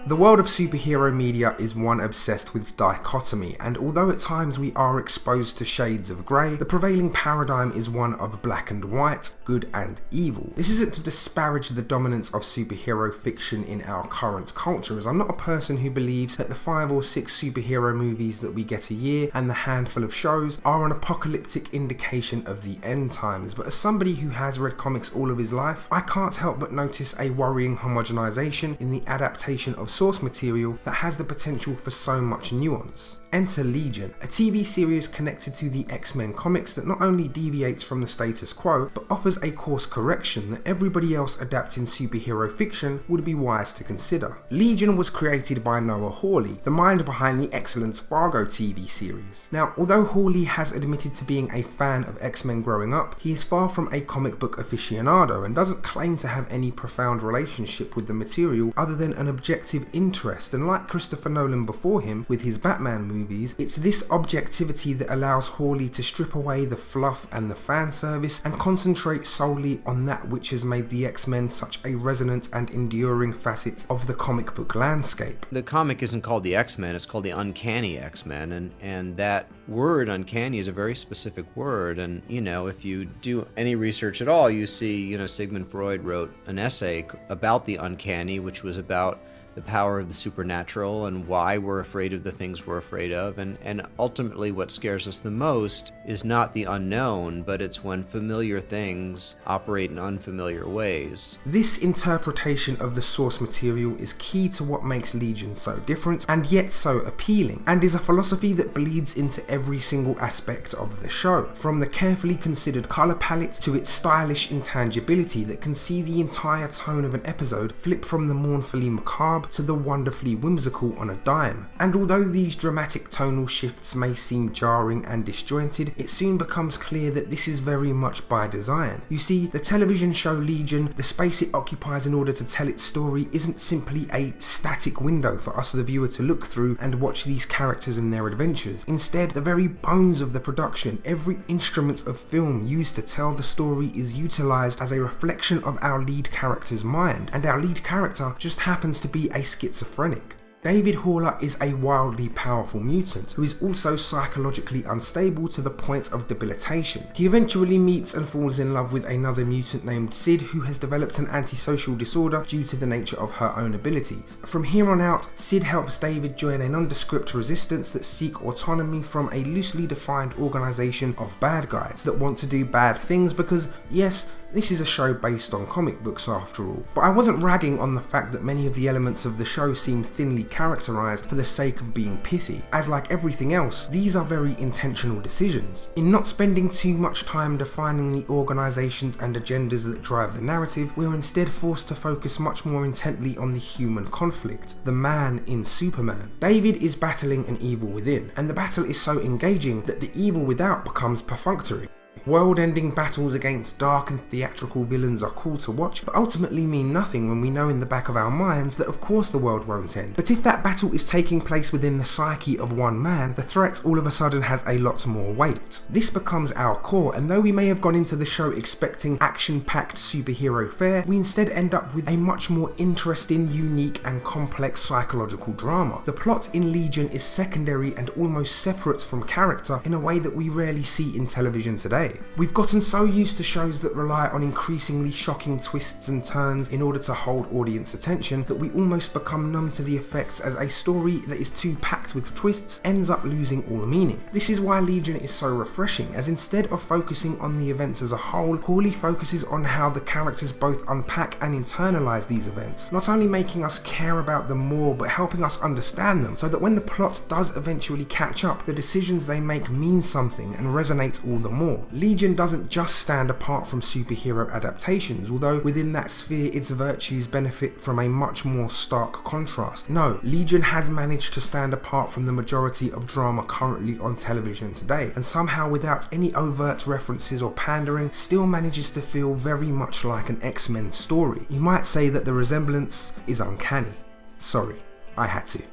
The world of superhero media is one obsessed with dichotomy, and although at times we are exposed to shades of grey, the prevailing paradigm is one of black and white, good and evil. This isn't to disparage the dominance of superhero fiction in our current culture, as I'm not a person who believes that the 5 or 6 superhero movies that we get a year and the handful of shows are an apocalyptic indication of the end times, but as somebody who has read comics all of his life, I can't help but notice a worrying homogenization in the adaptation of source material that has the potential for so much nuance. Enter Legion, a TV series connected to the X-Men comics that not only deviates from the status quo, but offers a course correction that everybody else adapting superhero fiction would be wise to consider. Legion was created by David Hawley, the mind behind the excellent Fargo TV series. Now, although Hawley has admitted to being a fan of X-Men growing up, he is far from a comic book aficionado and doesn't claim to have any profound relationship with the material other than an objective interest, and like Christopher Nolan before him with his Batman movie, it's this objectivity that allows Hawley to strip away the fluff and the fan service and concentrate solely on that which has made the X-Men such a resonant and enduring facet of the comic book landscape. The comic isn't called the X-Men, it's called the Uncanny XMen, and that word uncanny is a very specific word, and if you do any research at all, you see Sigmund Freud wrote an essay about the uncanny, which was about the power of the supernatural and why we're afraid of the things we're afraid of, and ultimately what scares us the most is not the unknown, but it's when familiar things operate in unfamiliar ways. This interpretation of the source material is key to what makes Legion so different and yet so appealing, and is a philosophy that bleeds into every single aspect of the show, from the carefully considered colour palette to its stylish intangibility that can see the entire tone of an episode flip from the mournfully macabre to the wonderfully whimsical on a dime. And although these dramatic tonal shifts may seem jarring and disjointed, it soon becomes clear that this is very much by design. You see, the television show Legion, the space it occupies in order to tell its story, isn't simply a static window for us the viewer to look through and watch these characters and their adventures. Instead, the very bones of the production, every instrument of film used to tell the story, is utilised as a reflection of our lead character's mind, and our lead character just happens to be a schizophrenic. David Hawley is a wildly powerful mutant who is also psychologically unstable to the point of debilitation. He eventually meets and falls in love with another mutant named Sid, who has developed an antisocial disorder due to the nature of her own abilities. From here on out, Sid helps David join a nondescript resistance that seek autonomy from a loosely defined organisation of bad guys that want to do bad things because, yes, this is a show based on comic books after all. But I wasn't ragging on the fact that many of the elements of the show seem thinly characterised for the sake of being pithy, as like everything else, these are very intentional decisions. In not spending too much time defining the organisations and agendas that drive the narrative, we're instead forced to focus much more intently on the human conflict, the man in Superman. David is battling an evil within, and the battle is so engaging that the evil without becomes perfunctory. World-ending battles against dark and theatrical villains are cool to watch, but ultimately mean nothing when we know in the back of our minds that of course the world won't end. But if that battle is taking place within the psyche of one man, the threat all of a sudden has a lot more weight. This becomes our core, and though we may have gone into the show expecting action-packed superhero fare, we instead end up with a much more interesting, unique and complex psychological drama. The plot in Legion is secondary and almost separate from character in a way that we rarely see in television today. We've gotten so used to shows that rely on increasingly shocking twists and turns in order to hold audience attention that we almost become numb to the effects, as a story that is too packed with twists ends up losing all meaning. This is why Legion is so refreshing, as instead of focusing on the events as a whole, Hawley focuses on how the characters both unpack and internalise these events, not only making us care about them more but helping us understand them, so that when the plot does eventually catch up, the decisions they make mean something and resonate all the more. Legion doesn't just stand apart from superhero adaptations, although within that sphere its virtues benefit from a much more stark contrast. No, Legion has managed to stand apart from the majority of drama currently on television today, and somehow without any overt references or pandering, still manages to feel very much like an X-Men story. You might say that the resemblance is uncanny. Sorry, I had to.